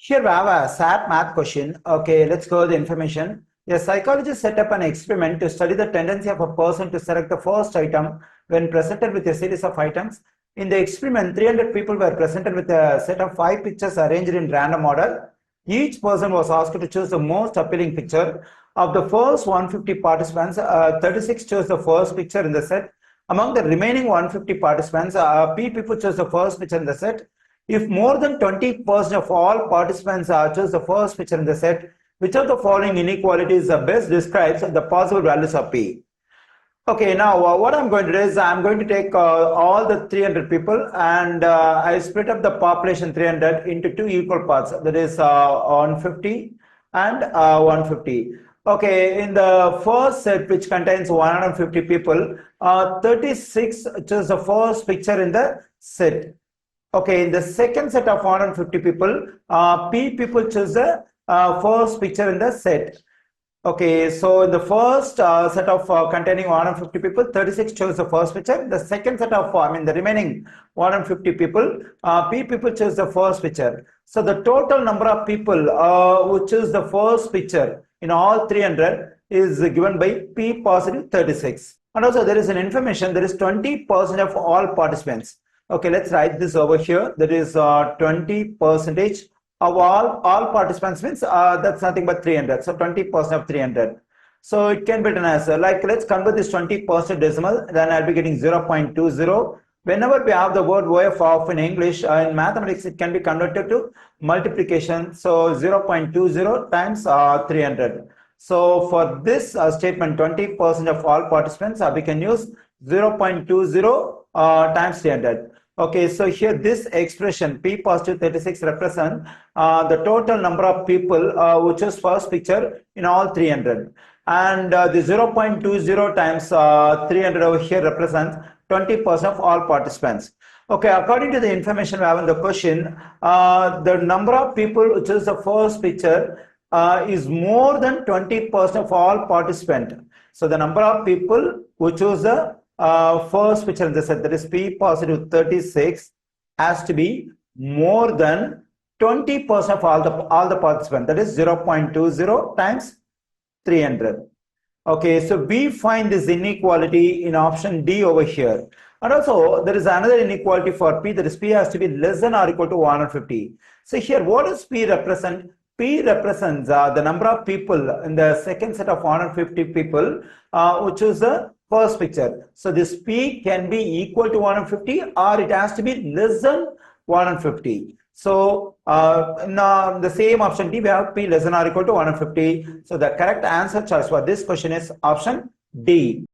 Here we have a SAT math question. Okay, let's go with the information. A psychologist set up an experiment to study the tendency of a person to select the first item when presented with a series of items. In the experiment, 300 people were presented with a set of 5 pictures arranged in random order. Each person was asked to choose the most appealing picture. Of the first 150 participants, 36 chose the first picture in the set. Among the remaining 150 participants, P people chose the first picture in the set. If more than 20% of all participants choose the first picture in the set, which of the following inequalities best describes the possible values of P? Okay, now what I'm going to do is I'm going to take all the 300 people and I split up the population 300 into two equal parts, that is 150 and 150. Okay, in the first set, which contains 150 people, 36 choose the first picture in the set. Okay, in the second set of 150 people, P people choose the first picture in the set. Okay, so in the first set of containing 150 people, 36 chose the first picture. The second set of, the remaining 150 people, P people choose the first picture. So the total number of people who choose the first picture in all 300 is given by P positive 36. And also there is an information, there is 20% of all participants. Okay, let's write this over here. That is 20% of all participants means that's nothing but 300. So 20% of 300. So it can be written as like, let's convert this 20% decimal. Then I'll be getting 0.20. Whenever we have the word of in English, in mathematics, it can be converted to multiplication. So 0.20 times 300. So for this statement, 20% of all participants, we can use 0.20 times 300. Okay, so here this expression P positive 36 represents the total number of people who chose first picture in all 300. And the 0.20 times 300 over here represents 20% of all participants. Okay, according to the information we have in the question, the number of people who chose the first picture is more than 20% of all participants. So the number of people who chose the first picture in the set, that is P positive 36, has to be more than 20% of all the participants, that is 0.20 times 300. Okay, so we find this inequality in option D over here. And also there is another inequality for P, that is P has to be less than or equal to 150. So here what does P represent? P represents the number of people in the second set of 150 people who choose the first picture. So this P can be equal to 150 or it has to be less than 150. So in the same option D, we have P less than or equal to 150. So the correct answer choice for this question is option D.